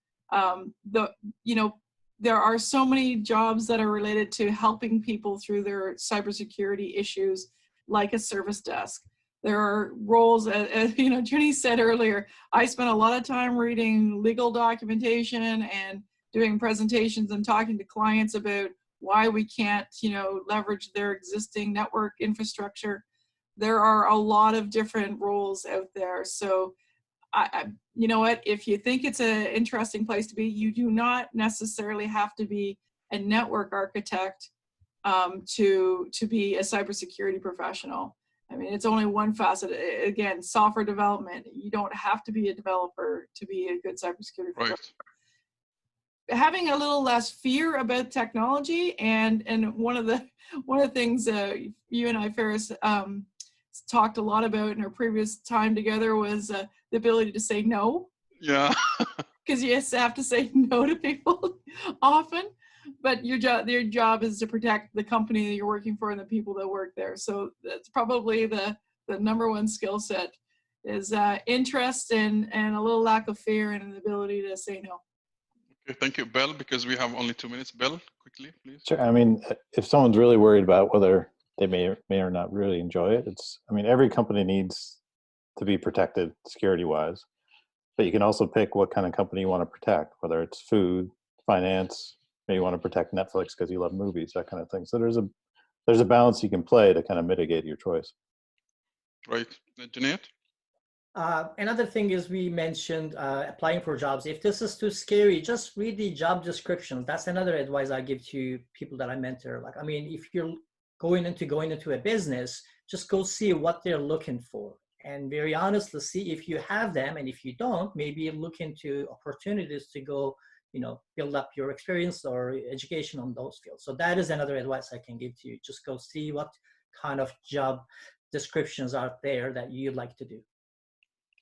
There are so many jobs that are related to helping people through their cybersecurity issues, like a service desk. There are roles, as you know, Cuneyt said earlier, I spent a lot of time reading legal documentation and doing presentations and talking to clients about why we can't, you know, leverage their existing network infrastructure. There are a lot of different roles out there. So you know what, if you think it's an interesting place to be, you do not necessarily have to be a network architect to be a cybersecurity professional. I mean, it's only one facet. Again, software development, you don't have to be a developer to be a good cybersecurity professional. Right. Having a little less fear about technology, and one of the things you and I, Ferris, talked a lot about in our previous time together was the ability to say no. Yeah. Because you have to say no to people often, but your job is to protect the company that you're working for and the people that work there. So that's probably the number one skill set is interest and a little lack of fear and an ability to say no. Okay, thank you, Bill, because we have only 2 minutes. Bill, quickly, please. Sure. I mean, if someone's really worried about whether they may or not really enjoy it, every company needs to be protected security-wise, but you can also pick what kind of company you want to protect, whether it's food, finance, maybe you want to protect Netflix because you love movies, that kind of thing. So there's a balance you can play to kind of mitigate your choice. Right. Cuneyt? Another thing is we mentioned applying for jobs. If this is too scary, just read the job description. That's another advice I give to people that I mentor. Like, I mean, if you're going into a business, just go see what they're looking for. And very honestly, see if you have them. And if you don't, maybe look into opportunities to go, you know, build up your experience or education on those fields. So that is another advice I can give to you. Just go see what kind of job descriptions are there that you'd like to do.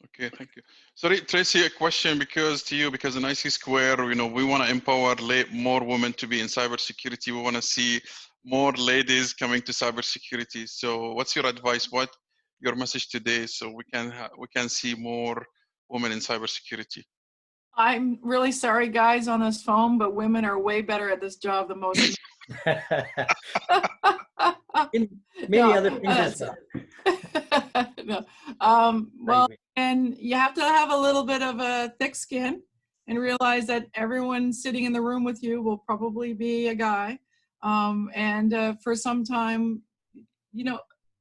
Okay, thank you. Sorry, Traci, a question because in IC2, you know, we want to empower more women to be in cybersecurity. We want to see more ladies coming to cybersecurity. So what's your advice? What your message today so we can see more women in cybersecurity? I'm really sorry, guys, on this phone, but women are way better at this job than most men. Many other things. No. Well, and you have to have a little bit of a thick skin and realize that everyone sitting in the room with you will probably be a guy. And for some time, you know,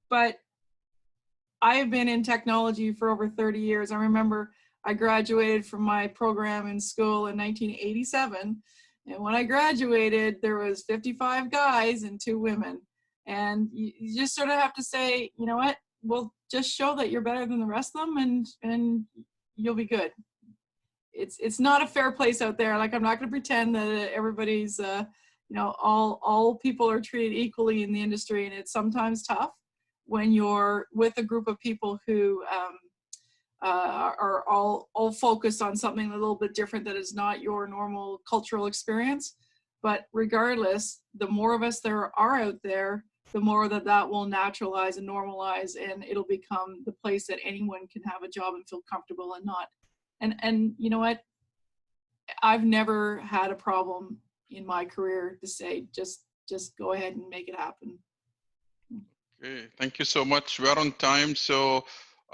but I have been in technology for over 30 years. I remember I graduated from my program in school in 1987. And when I graduated, there was 55 guys and 2 women. And you just sort of have to say, you know what, we'll just show that you're better than the rest of them and you'll be good. it's not a fair place out there. Like, I'm not going to pretend that everybody's, all people are treated equally in the industry, and it's sometimes tough when you're with a group of people who are all focused on something a little bit different that is not your normal cultural experience. But regardless, the more of us there are out there, the more that will naturalize and normalize, and it'll become the place that anyone can have a job and feel comfortable and not. And you know what? I've never had a problem in my career to say, just go ahead and make it happen. Okay, thank you so much. We are on time, so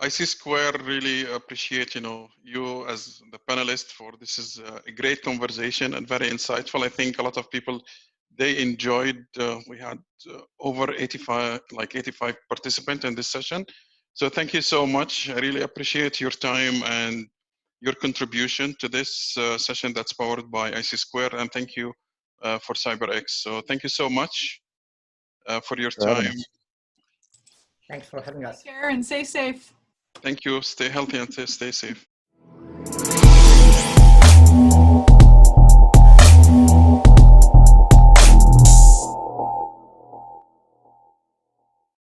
IC2 really appreciate you as the panelist for this is a great conversation and very insightful. I think a lot of people, they enjoyed. We had over 85 participants in this session. So thank you so much. I really appreciate your time and your contribution to this session that's powered by IC2, and thank you for siberX. So thank you so much for your time. Thanks for having us. Take care and stay safe. Thank you. Stay healthy and stay safe.